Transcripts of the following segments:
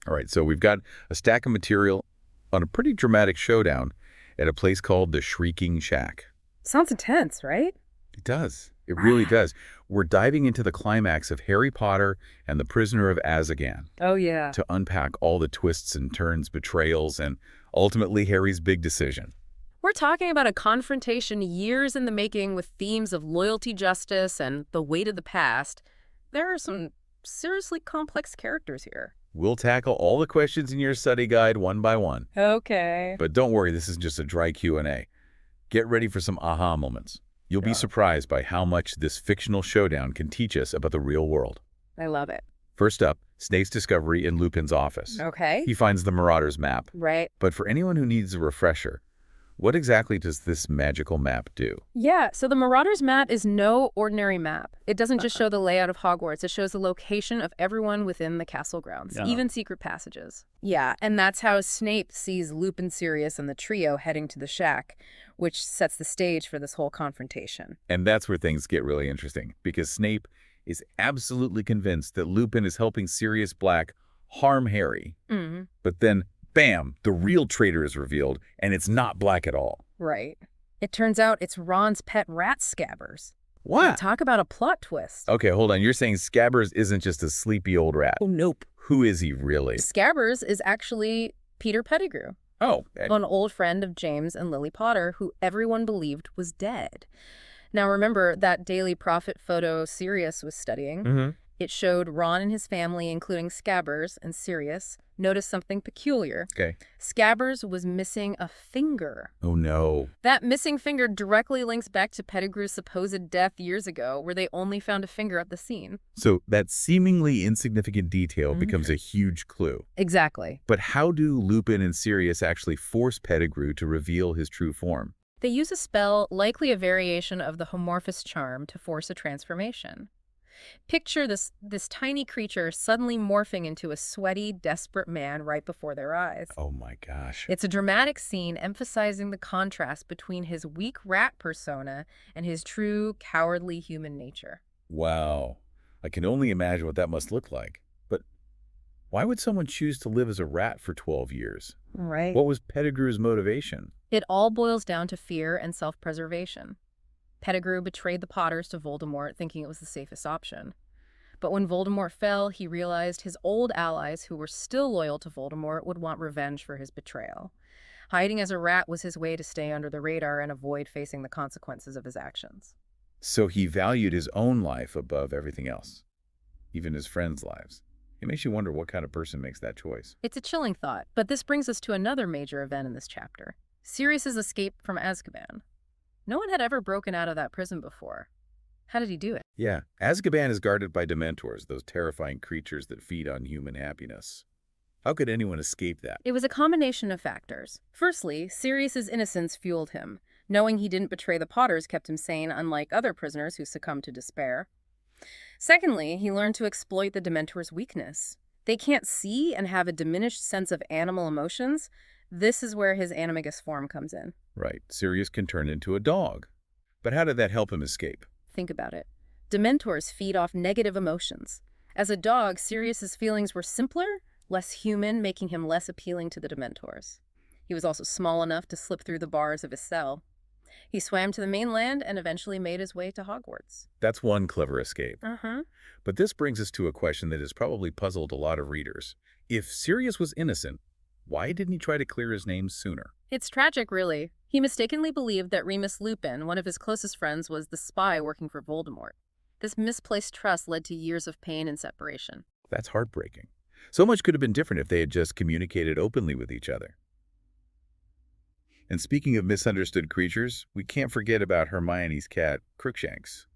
All right, so we've got a stack of material on a pretty dramatic showdown at a place called the Shrieking Shack. Sounds intense, right? It does. It really does. We're diving into the climax of Harry Potter and the Prisoner of Azkaban Oh, yeah. to unpack all the twists and turns, betrayals, and ultimately Harry's big decision. We're talking about a confrontation years in the making with themes of loyalty, justice, and the weight of the past. There are some seriously complex characters here. We'll tackle all the questions in your study guide one by one. Okay. But don't worry, this is just a dry Q&A. Get ready for some aha moments. You'll be surprised by how much this fictional showdown can teach us about the real world. I love it. First up, Snape's discovery in Lupin's office. Okay. He finds the Marauder's map. Right. But for anyone who needs a refresher, what exactly does this magical map do? Yeah, so the Marauder's map is no ordinary map. It doesn't just show the layout of Hogwarts. It shows the location of everyone within the castle grounds, even secret passages. Yeah, and that's how Snape sees Lupin, Sirius, and the trio heading to the shack, which sets the stage for this whole confrontation. And that's where things get really interesting, because Snape is absolutely convinced that Lupin is helping Sirius Black harm Harry. But then, bam, the real traitor is revealed, and it's not Black at all. Right. It turns out it's Ron's pet rat, Scabbers. What? Talk about a plot twist. Okay, hold on. You're saying Scabbers isn't just a sleepy old rat. Oh, nope. Who is he really? Scabbers is actually Peter Pettigrew, Oh, an old friend of James and Lily Potter, who everyone believed was dead. Now remember that Daily Prophet photo Sirius was studying? It showed Ron and his family, including Scabbers and Sirius, noticed something peculiar. okay. Scabbers was missing a finger. Oh, no. That missing finger directly links back to Pettigrew's supposed death years ago, where they only found a finger at the scene. So that seemingly insignificant detail becomes a huge clue. Exactly. But how do Lupin and Sirius actually force Pettigrew to reveal his true form? They use a spell, likely a variation of the Homorphous charm, to force a transformation. Picture this tiny creature suddenly morphing into a sweaty, desperate man right before their eyes. Oh my gosh. It's a dramatic scene emphasizing the contrast between his weak rat persona and his true, cowardly human nature. Wow. I can only imagine what that must look like. But why would someone choose to live as a rat for 12 years? Right. What was Pettigrew's motivation? It all boils down to fear and self-preservation. Pettigrew betrayed the Potters to Voldemort, thinking it was the safest option. But when Voldemort fell, he realized his old allies, who were still loyal to Voldemort, would want revenge for his betrayal. Hiding as a rat was his way to stay under the radar and avoid facing the consequences of his actions. So he valued his own life above everything else, even his friends' lives. It makes you wonder what kind of person makes that choice. It's a chilling thought, but this brings us to another major event in this chapter. Sirius's escape from Azkaban. No one had ever broken out of that prison before. How did he do it? Yeah, Azkaban is guarded by Dementors, those terrifying creatures that feed on human happiness. How could anyone escape that? It was a combination of factors. Firstly, Sirius's innocence fueled him. Knowing he didn't betray the Potters kept him sane, unlike other prisoners who succumbed to despair. Secondly, he learned to exploit the Dementors' weakness. They can't see and have a diminished sense of animal emotions. This is where his animagus form comes in. Right, Sirius can turn into a dog. But how did that help him escape? Think about it. Dementors feed off negative emotions. As a dog, Sirius's feelings were simpler, less human, making him less appealing to the Dementors. He was also small enough to slip through the bars of his cell. He swam to the mainland and eventually made his way to Hogwarts. That's one clever escape. Uh-huh. But this brings us to a question that has probably puzzled a lot of readers. If Sirius was innocent, why didn't he try to clear his name sooner? It's tragic, really. He mistakenly believed that Remus Lupin, one of his closest friends, was the spy working for Voldemort. This misplaced trust led to years of pain and separation. That's heartbreaking. So much could have been different if they had just communicated openly with each other. And speaking of misunderstood creatures, we can't forget about Hermione's cat, Crookshanks.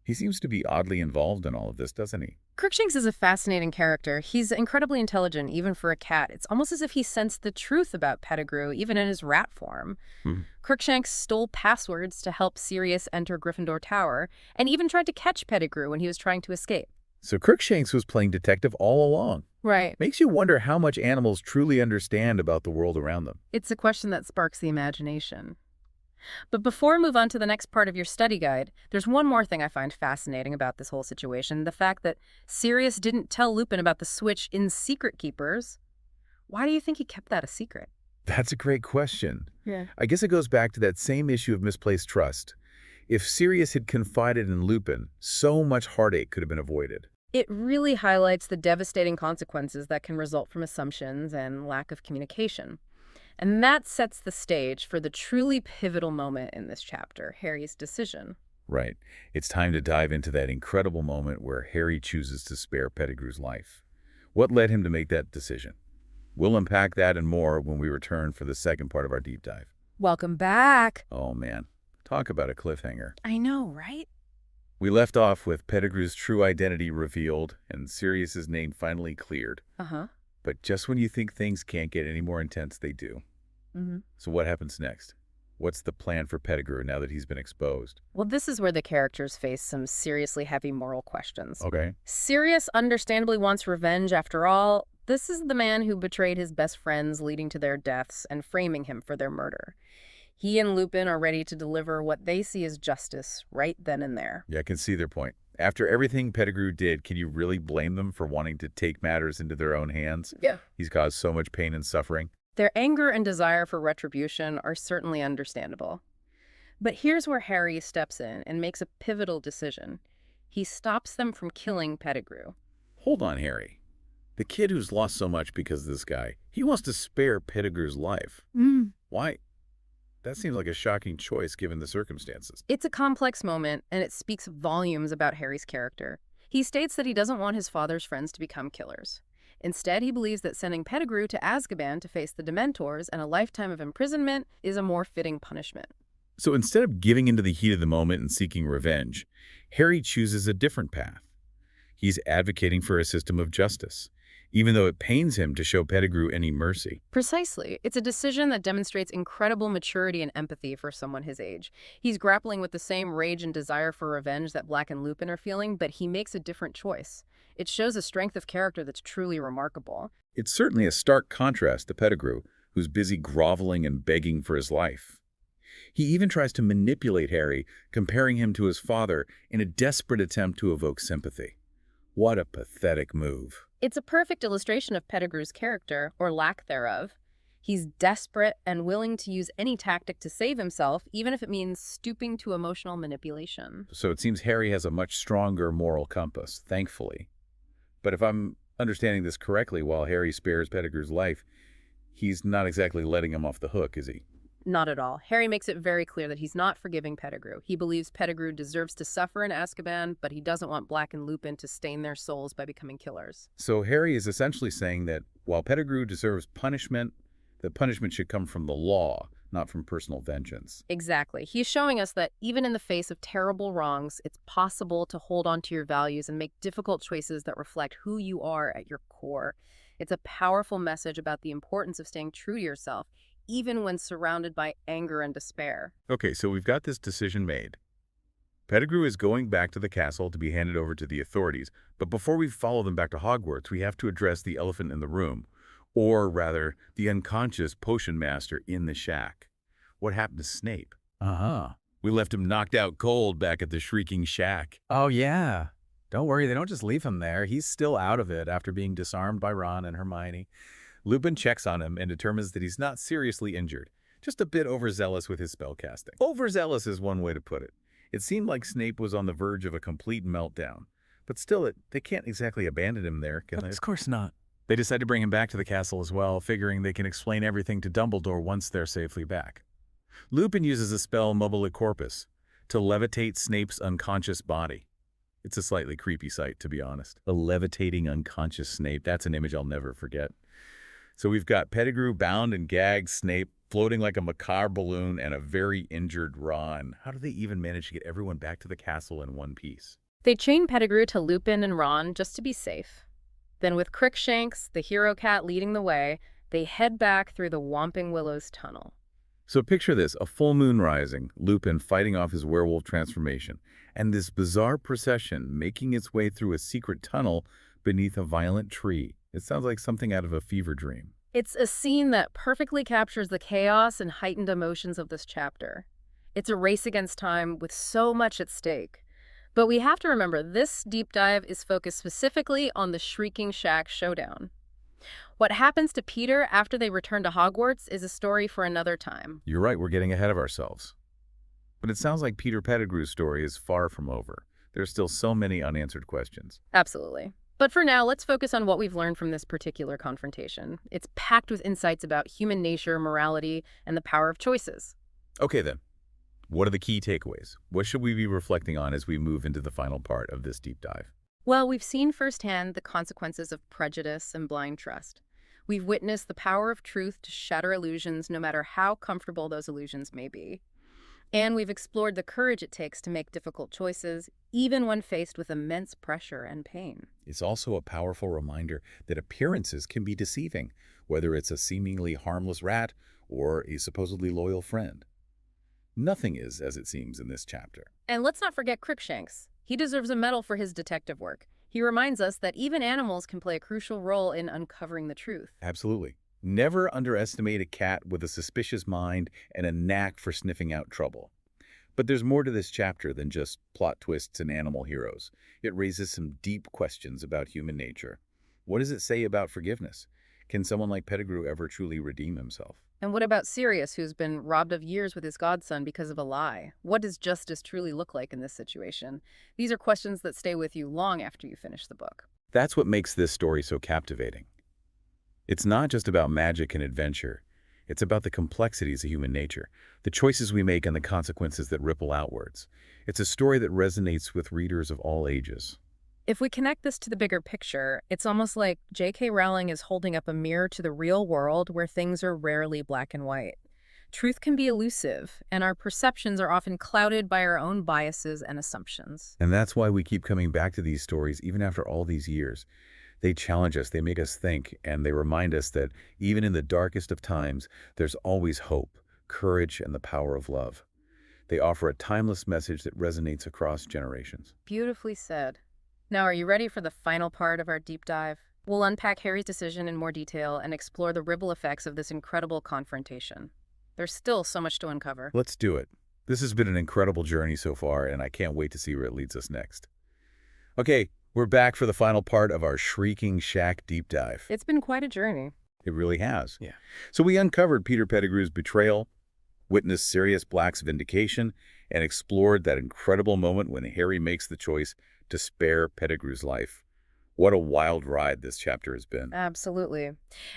He seems to be oddly involved in all of this, doesn't he? Crookshanks is a fascinating character. He's incredibly intelligent, even for a cat. It's almost as if he sensed the truth about Pettigrew, even in his rat form. Crookshanks stole passwords to help Sirius enter Gryffindor Tower, and even tried to catch Pettigrew when he was trying to escape. So Crookshanks was playing detective all along. Right. Makes you wonder how much animals truly understand about the world around them. It's a question that sparks the imagination. But before we move on to the next part of your study guide, there's one more thing I find fascinating about this whole situation, the fact that Sirius didn't tell Lupin about the switch in Secret Keepers. Why do you think he kept that a secret? That's a great question. Yeah. I guess it goes back to that same issue of misplaced trust. If Sirius had confided in Lupin, so much heartache could have been avoided. It really highlights the devastating consequences that can result from assumptions and lack of communication. And that sets the stage for the truly pivotal moment in this chapter, Harry's decision. Right. It's time to dive into that incredible moment where Harry chooses to spare Pettigrew's life. What led him to make that decision? We'll unpack that and more when we return for the second part of our deep dive. Welcome back. Oh man, talk about a cliffhanger. I know, right? We left off with Pettigrew's true identity revealed and Sirius's name finally cleared. Uh-huh. But just when you think things can't get any more intense, they do. Mm-hmm. So what happens next? What's the plan for Pettigrew now that he's been exposed? Well, this is where the characters face some seriously heavy moral questions. Okay. Sirius understandably wants revenge after all. This is the man who betrayed his best friends, leading to their deaths and framing him for their murder. He and Lupin are ready to deliver what they see as justice right then and there. Yeah, I can see their point. After everything Pettigrew did, can you really blame them for wanting to take matters into their own hands? Yeah. He's caused so much pain and suffering. Their anger and desire for retribution are certainly understandable. But here's where Harry steps in and makes a pivotal decision. He stops them from killing Pettigrew. Hold on, Harry. The kid who's lost so much because of this guy, he wants to spare Pettigrew's life. Why? That seems like a shocking choice given the circumstances. It's a complex moment, and it speaks volumes about Harry's character. He states that he doesn't want his father's friends to become killers. Instead, he believes that sending Pettigrew to Azkaban to face the Dementors and a lifetime of imprisonment is a more fitting punishment. So instead of giving into the heat of the moment and seeking revenge, Harry chooses a different path. He's advocating for a system of justice, even though it pains him to show Pettigrew any mercy. Precisely. It's a decision that demonstrates incredible maturity and empathy for someone his age. He's grappling with the same rage and desire for revenge that Black and Lupin are feeling, but he makes a different choice. It shows a strength of character that's truly remarkable. It's certainly a stark contrast to Pettigrew, who's busy groveling and begging for his life. He even tries to manipulate Harry, comparing him to his father in a desperate attempt to evoke sympathy. What a pathetic move. It's a perfect illustration of Pettigrew's character, or lack thereof. He's desperate and willing to use any tactic to save himself, even if it means stooping to emotional manipulation. So it seems Harry has a much stronger moral compass, thankfully. But if I'm understanding this correctly, while Harry spares Pettigrew's life, he's not exactly letting him off the hook, is he? Not at all. Harry makes it very clear that he's not forgiving Pettigrew. He believes Pettigrew deserves to suffer in Azkaban, but he doesn't want Black and Lupin to stain their souls by becoming killers. So Harry is essentially saying that while Pettigrew deserves punishment, the punishment should come from the law, not from personal vengeance. Exactly. He's showing us that even in the face of terrible wrongs, it's possible to hold on to your values and make difficult choices that reflect who you are at your core. It's a powerful message about the importance of staying true to yourself, even when surrounded by anger and despair. Okay, so we've got this decision made. Pettigrew is going back to the castle to be handed over to the authorities, but before we follow them back to Hogwarts, we have to address the elephant in the room, or rather, the unconscious potion master in the shack. What happened to Snape? Uh-huh. We left him knocked out cold back at the Shrieking Shack. Oh, yeah. Don't worry, they don't just leave him there. He's still out of it after being disarmed by Ron and Hermione. Lupin checks on him and determines that he's not seriously injured, just a bit overzealous with his spellcasting. Overzealous is one way to put it. It seemed like Snape was on the verge of a complete meltdown. But still, they can't exactly abandon him there, can they? Of course not. They decide to bring him back to the castle as well, figuring they can explain everything to Dumbledore once they're safely back. Lupin uses the spell Mobile Corpus to levitate Snape's unconscious body. It's a slightly creepy sight, to be honest. A levitating unconscious Snape, that's an image I'll never forget. So we've got Pettigrew bound and gagged, Snape floating like a macabre balloon, and a very injured Ron. How do they even manage to get everyone back to the castle in one piece? They chain Pettigrew to Lupin and Ron just to be safe. Then with Crookshanks, the hero cat leading the way, they head back through the Whomping Willows tunnel. So picture this, a full moon rising, Lupin fighting off his werewolf transformation, and this bizarre procession making its way through a secret tunnel beneath a violent tree. It sounds like something out of a fever dream. It's a scene that perfectly captures the chaos and heightened emotions of this chapter. It's a race against time with so much at stake. But we have to remember this deep dive is focused specifically on the Shrieking Shack showdown. What happens to Peter after they return to Hogwarts is a story for another time. You're right, we're getting ahead of ourselves. But it sounds like Peter Pettigrew's story is far from over. There's still so many unanswered questions. Absolutely. But for now, let's focus on what we've learned from this particular confrontation. It's packed with insights about human nature, morality, and the power of choices. Okay then, what are the key takeaways? What should we be reflecting on as we move into the final part of this deep dive? Well, we've seen firsthand the consequences of prejudice and blind trust. We've witnessed the power of truth to shatter illusions, no matter how comfortable those illusions may be. And we've explored the courage it takes to make difficult choices, even when faced with immense pressure and pain. It's also a powerful reminder that appearances can be deceiving, whether it's a seemingly harmless rat or a supposedly loyal friend. Nothing is as it seems in this chapter. And let's not forget Crookshanks. He deserves a medal for his detective work. He reminds us that even animals can play a crucial role in uncovering the truth. Absolutely. Never underestimate a cat with a suspicious mind and a knack for sniffing out trouble. But there's more to this chapter than just plot twists and animal heroes. It raises some deep questions about human nature. What does it say about forgiveness? Can someone like Pettigrew ever truly redeem himself? And what about Sirius, who's been robbed of years with his godson because of a lie? What does justice truly look like in this situation? These are questions that stay with you long after you finish the book. That's what makes this story so captivating. It's not just about magic and adventure. It's about the complexities of human nature, the choices we make and the consequences that ripple outwards. It's a story that resonates with readers of all ages. If we connect this to the bigger picture, it's almost like J.K. Rowling is holding up a mirror to the real world where things are rarely black and white. Truth can be elusive, and our perceptions are often clouded by our own biases and assumptions. And that's why we keep coming back to these stories even after all these years. They challenge us, they make us think, and they remind us that even in the darkest of times, there's always hope, courage, and the power of love. They offer a timeless message that resonates across generations. Beautifully said. Now, are you ready for the final part of our deep dive? We'll unpack Harry's decision in more detail and explore the ripple effects of this incredible confrontation. There's still so much to uncover. Let's do it. This has been an incredible journey so far, and I can't wait to see where it leads us next. Okay, we're back for the final part of our Shrieking Shack deep dive. It's been quite a journey. It really has. Yeah. So we uncovered Peter Pettigrew's betrayal, witnessed Sirius Black's vindication, and explored that incredible moment when Harry makes the choice to spare Pettigrew's life. What a wild ride this chapter has been. Absolutely.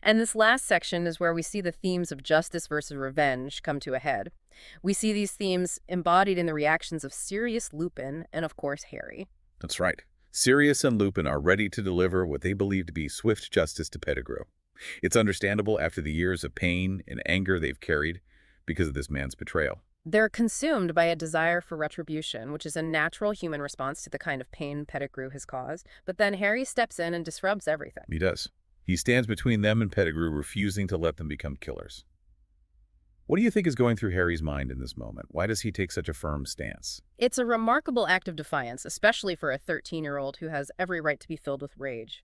And this last section is where we see the themes of justice versus revenge come to a head. We see these themes embodied in the reactions of Sirius, Lupin, and of course Harry. That's right. Sirius and Lupin are ready to deliver what they believe to be swift justice to Pettigrew. It's understandable after the years of pain and anger they've carried because of this man's betrayal. They're consumed by a desire for retribution, which is a natural human response to the kind of pain Pettigrew has caused. But then Harry steps in and disrupts everything. He does. He stands between them and Pettigrew, refusing to let them become killers. What do you think is going through Harry's mind in this moment? Why does he take such a firm stance? It's a remarkable act of defiance, especially for a 13-year-old who has every right to be filled with rage.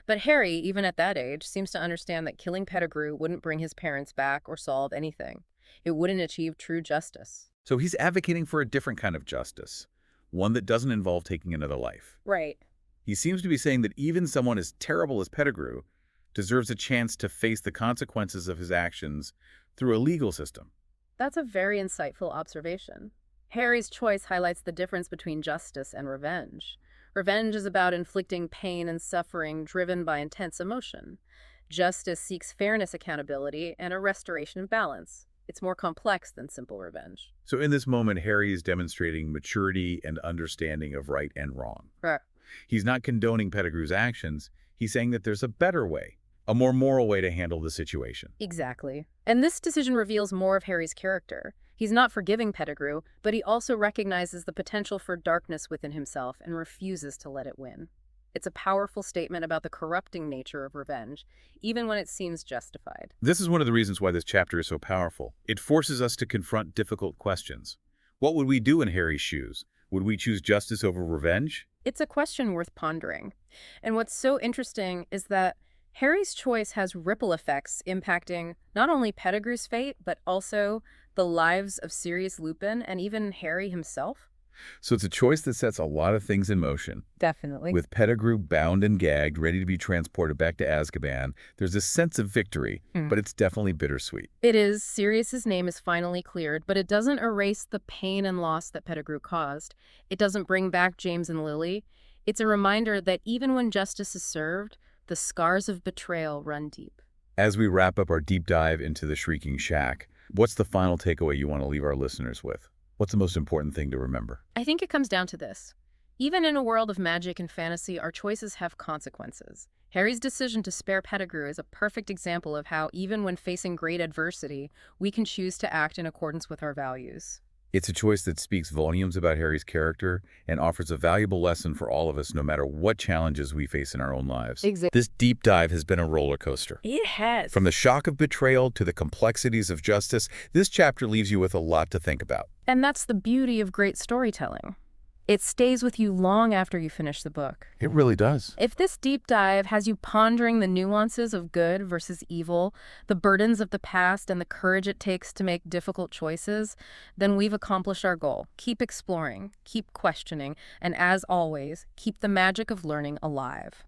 But Harry, even at that age, seems to understand that killing Pettigrew wouldn't bring his parents back or solve anything. It wouldn't achieve true justice. So he's advocating for a different kind of justice, one that doesn't involve taking another life. Right. He seems to be saying that even someone as terrible as Pettigrew deserves a chance to face the consequences of his actions through a legal system. That's a very insightful observation. Harry's choice highlights the difference between justice and revenge. Revenge is about inflicting pain and suffering driven by intense emotion. Justice seeks fairness, accountability, and a restoration of balance. It's more complex than simple revenge. So in this moment, Harry is demonstrating maturity and understanding of right and wrong. Right. He's not condoning Pettigrew's actions. He's saying that there's a better way, a more moral way to handle the situation. Exactly. And this decision reveals more of Harry's character. He's not forgiving Pettigrew, but he also recognizes the potential for darkness within himself and refuses to let it win. It's a powerful statement about the corrupting nature of revenge, even when it seems justified. This is one of the reasons why this chapter is so powerful. It forces us to confront difficult questions. What would we do in Harry's shoes? Would we choose justice over revenge? It's a question worth pondering. And what's so interesting is that Harry's choice has ripple effects impacting not only Pettigrew's fate, but also the lives of Sirius Lupin and even Harry himself. So it's a choice that sets a lot of things in motion. Definitely. With Pettigrew bound and gagged, ready to be transported back to Azkaban, there's a sense of victory, but it's definitely bittersweet. It is. Sirius's name is finally cleared, but it doesn't erase the pain and loss that Pettigrew caused. It doesn't bring back James and Lily. It's a reminder that even when justice is served, the scars of betrayal run deep. As we wrap up our deep dive into the Shrieking Shack, what's the final takeaway you want to leave our listeners with? What's the most important thing to remember? I think it comes down to this. Even in a world of magic and fantasy, our choices have consequences. Harry's decision to spare Pettigrew is a perfect example of how, even when facing great adversity, we can choose to act in accordance with our values. It's a choice that speaks volumes about Harry's character and offers a valuable lesson for all of us no matter what challenges we face in our own lives. Exactly. This deep dive has been a roller coaster. It has. From the shock of betrayal to the complexities of justice, this chapter leaves you with a lot to think about. And that's the beauty of great storytelling. It stays with you long after you finish the book. It really does. If this deep dive has you pondering the nuances of good versus evil, the burdens of the past, and the courage it takes to make difficult choices, then we've accomplished our goal. Keep exploring, keep questioning, and as always, keep the magic of learning alive.